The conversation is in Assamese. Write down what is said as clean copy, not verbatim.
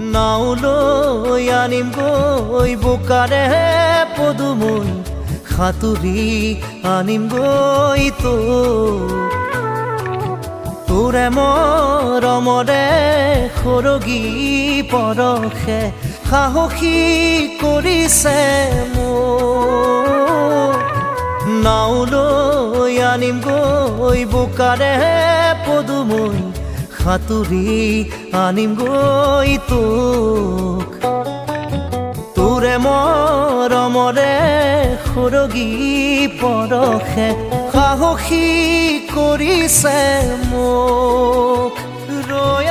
নাও লৈ আনিম গৈ বোকাৰে পদুমৈ সাঁতুৰি আনিম গৈ তোৰে মৰমৰে সৰগী পৰশে সাহসী কৰিছে মোক নাও লৈ আনিম গৈ বোকাৰে পদুমৈ সাঁতুৰি আনিম গৈ তোৰে মৰমৰে সৰগী পৰশে সাহসী কৰিছে মোক ৰৈ